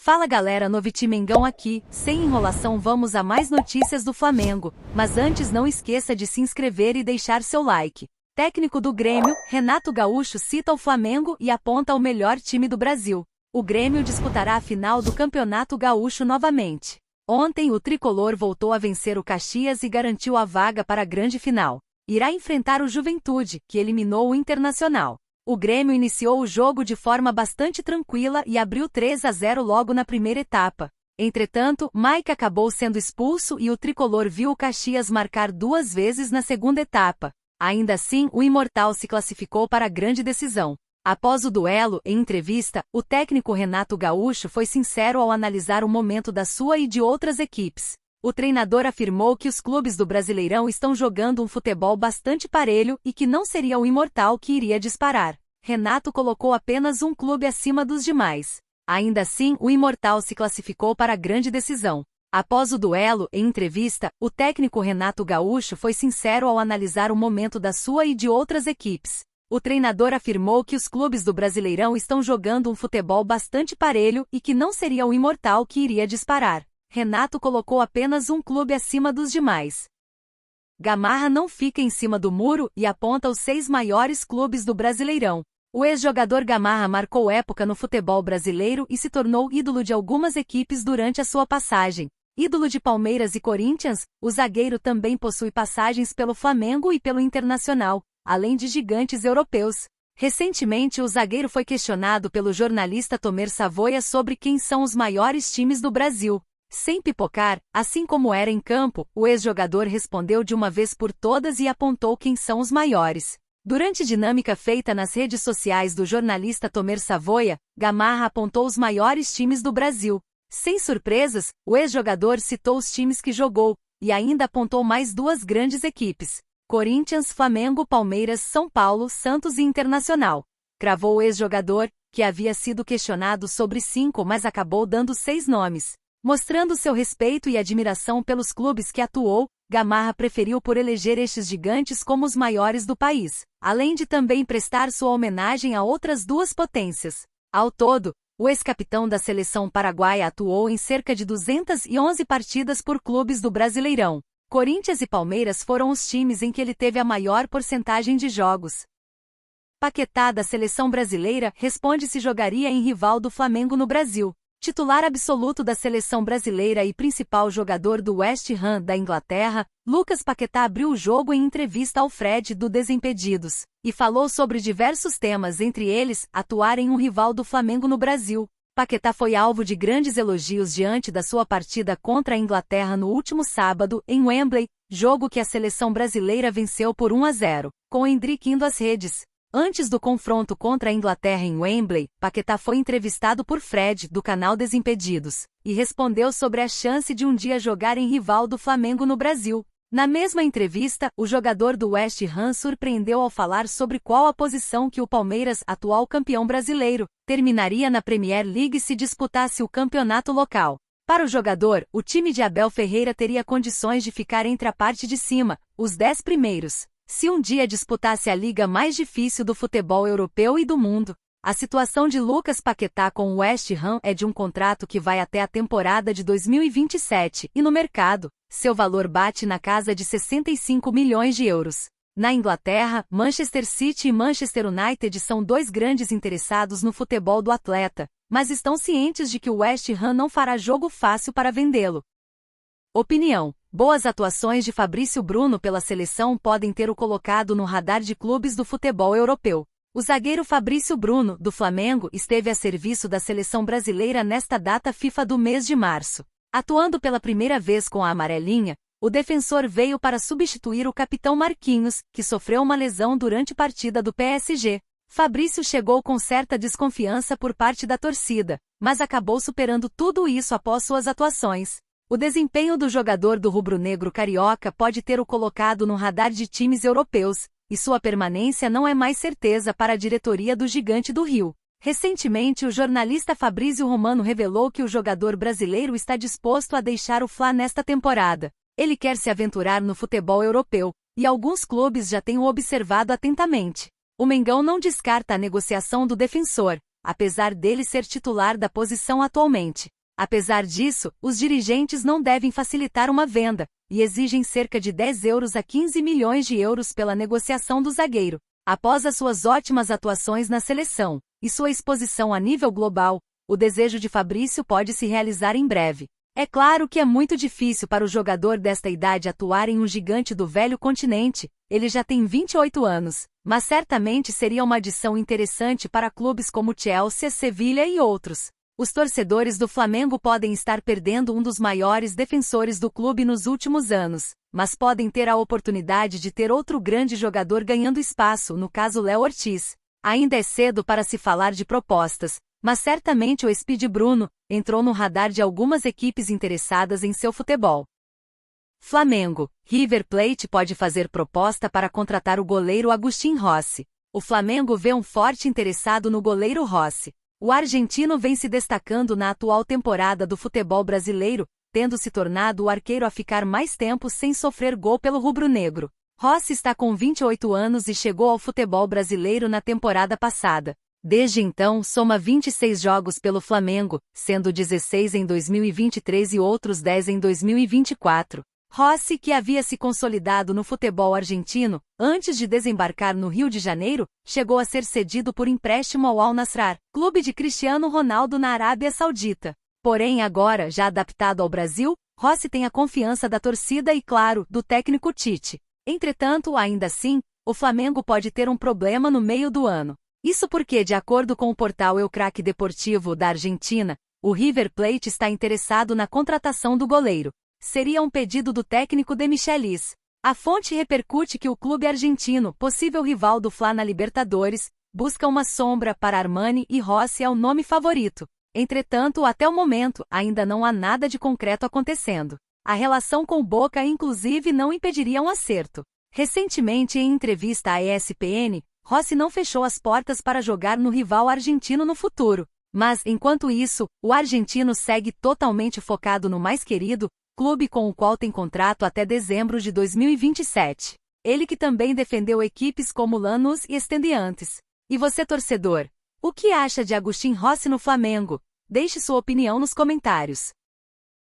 Fala galera, Noviti Mengão aqui, sem enrolação vamos a mais notícias do Flamengo, mas antes não esqueça de se inscrever e deixar seu like. Técnico do Grêmio, Renato Gaúcho cita o Flamengo e aponta o melhor time do Brasil. O Grêmio disputará a final do Campeonato Gaúcho novamente. Ontem o tricolor voltou a vencer o Caxias e garantiu a vaga para a grande final. Irá enfrentar o Juventude, que eliminou o Internacional. O Grêmio iniciou o jogo de forma bastante tranquila e abriu 3-0 logo na primeira etapa. Entretanto, Mike acabou sendo expulso e o tricolor viu o Caxias marcar 2 vezes na segunda etapa. Ainda assim, o Imortal se classificou para a grande decisão. Após o duelo, em entrevista, o técnico Renato Gaúcho foi sincero ao analisar o momento da sua e de outras equipes. O treinador afirmou que os clubes do Brasileirão estão jogando um futebol bastante parelho e que não seria o Imortal que iria disparar. Renato colocou apenas um clube acima dos demais. Ainda assim, o Imortal se classificou para a grande decisão. Após o duelo, em entrevista, o técnico Renato Gaúcho foi sincero ao analisar o momento da sua e de outras equipes. O treinador afirmou que os clubes do Brasileirão estão jogando um futebol bastante parelho e que não seria o Imortal que iria disparar. Renato colocou apenas um clube acima dos demais. Gamarra não fica em cima do muro e aponta os 6 maiores clubes do Brasileirão. O ex-jogador Gamarra marcou época no futebol brasileiro e se tornou ídolo de algumas equipes durante a sua passagem. Ídolo de Palmeiras e Corinthians, o zagueiro também possui passagens pelo Flamengo e pelo Internacional, além de gigantes europeus. Recentemente o zagueiro foi questionado pelo jornalista Tomer Savoia sobre quem são os maiores times do Brasil. Sem pipocar, assim como era em campo, o ex-jogador respondeu de uma vez por todas e apontou quem são os maiores. Durante dinâmica feita nas redes sociais do jornalista Tomer Savoia, Gamarra apontou os maiores times do Brasil. Sem surpresas, o ex-jogador citou os times que jogou, e ainda apontou mais 2 grandes equipes: Corinthians, Flamengo, Palmeiras, São Paulo, Santos e Internacional. Cravou o ex-jogador, que havia sido questionado sobre 5 mas acabou dando 6 nomes. Mostrando seu respeito e admiração pelos clubes que atuou, Gamarra preferiu por eleger estes gigantes como os maiores do país, além de também prestar sua homenagem a outras 2 potências. Ao todo, o ex-capitão da seleção paraguaia atuou em cerca de 211 partidas por clubes do Brasileirão. Corinthians e Palmeiras foram os times em que ele teve a maior porcentagem de jogos. Paquetá da seleção brasileira responde se jogaria em rival do Flamengo no Brasil. Titular absoluto da seleção brasileira e principal jogador do West Ham da Inglaterra, Lucas Paquetá abriu o jogo em entrevista ao Fred do Desimpedidos, e falou sobre diversos temas, entre eles, atuar em um rival do Flamengo no Brasil. Paquetá foi alvo de grandes elogios diante da sua partida contra a Inglaterra no último sábado, em Wembley, jogo que a seleção brasileira venceu por 1-0, com Endrick indo às redes. Antes do confronto contra a Inglaterra em Wembley, Paquetá foi entrevistado por Fred, do canal Desimpedidos, e respondeu sobre a chance de um dia jogar em rival do Flamengo no Brasil. Na mesma entrevista, o jogador do West Ham surpreendeu ao falar sobre qual a posição que o Palmeiras, atual campeão brasileiro, terminaria na Premier League se disputasse o campeonato local. Para o jogador, o time de Abel Ferreira teria condições de ficar entre a parte de cima, os 10 primeiros. Se um dia disputasse a liga mais difícil do futebol europeu e do mundo. A situação de Lucas Paquetá com o West Ham é de um contrato que vai até a temporada de 2027, e no mercado, seu valor bate na casa de 65 milhões de euros. Na Inglaterra, Manchester City e Manchester United são 2 grandes interessados no futebol do atleta, mas estão cientes de que o West Ham não fará jogo fácil para vendê-lo. Opinião: boas atuações de Fabrício Bruno pela seleção podem ter o colocado no radar de clubes do futebol europeu. O zagueiro Fabrício Bruno, do Flamengo, esteve a serviço da seleção brasileira nesta data FIFA do mês de março. Atuando pela primeira vez com a amarelinha, o defensor veio para substituir o capitão Marquinhos, que sofreu uma lesão durante partida do PSG. Fabrício chegou com certa desconfiança por parte da torcida, mas acabou superando tudo isso após suas atuações. O desempenho do jogador do rubro-negro carioca pode ter o colocado no radar de times europeus, e sua permanência não é mais certeza para a diretoria do Gigante do Rio. Recentemente o jornalista Fabrício Romano revelou que o jogador brasileiro está disposto a deixar o Fla nesta temporada. Ele quer se aventurar no futebol europeu, e alguns clubes já têm o observado atentamente. O Mengão não descarta a negociação do defensor, apesar dele ser titular da posição atualmente. Apesar disso, os dirigentes não devem facilitar uma venda, e exigem cerca de 10 euros a 15 milhões de euros pela negociação do zagueiro. Após as suas ótimas atuações na seleção e sua exposição a nível global, o desejo de Fabrício pode se realizar em breve. É claro que é muito difícil para o jogador desta idade atuar em um gigante do velho continente, ele já tem 28 anos, mas certamente seria uma adição interessante para clubes como Chelsea, Sevilha e outros. Os torcedores do Flamengo podem estar perdendo um dos maiores defensores do clube nos últimos anos, mas podem ter a oportunidade de ter outro grande jogador ganhando espaço, no caso Léo Ortiz. Ainda é cedo para se falar de propostas, mas certamente o Speed Bruno entrou no radar de algumas equipes interessadas em seu futebol. Flamengo. River Plate pode fazer proposta para contratar o goleiro Agustín Rossi. O Flamengo vê um forte interessado no goleiro Rossi. O argentino vem se destacando na atual temporada do futebol brasileiro, tendo se tornado o arqueiro a ficar mais tempo sem sofrer gol pelo rubro-negro. Rossi está com 28 anos e chegou ao futebol brasileiro na temporada passada. Desde então, soma 26 jogos pelo Flamengo, sendo 16 em 2023 e outros 10 em 2024. Rossi, que havia se consolidado no futebol argentino, antes de desembarcar no Rio de Janeiro, chegou a ser cedido por empréstimo ao Al Nassr, clube de Cristiano Ronaldo na Arábia Saudita. Porém, agora, já adaptado ao Brasil, Rossi tem a confiança da torcida e, claro, do técnico Tite. Entretanto, ainda assim, o Flamengo pode ter um problema no meio do ano. Isso porque, de acordo com o portal El Crack Deportivo da Argentina, o River Plate está interessado na contratação do goleiro. Seria um pedido do técnico de Michelis. A fonte repercute que o clube argentino, possível rival do Fla na Libertadores, busca uma sombra para Armani e Rossi é o nome favorito. Entretanto, até o momento, ainda não há nada de concreto acontecendo. A relação com Boca, inclusive, não impediria um acerto. Recentemente, em entrevista à ESPN, Rossi não fechou as portas para jogar no rival argentino no futuro. Mas, enquanto isso, o argentino segue totalmente focado no mais querido, clube com o qual tem contrato até dezembro de 2027. Ele que também defendeu equipes como Lanús e Estudiantes. E você, torcedor? O que acha de Agustín Rossi no Flamengo? Deixe sua opinião nos comentários.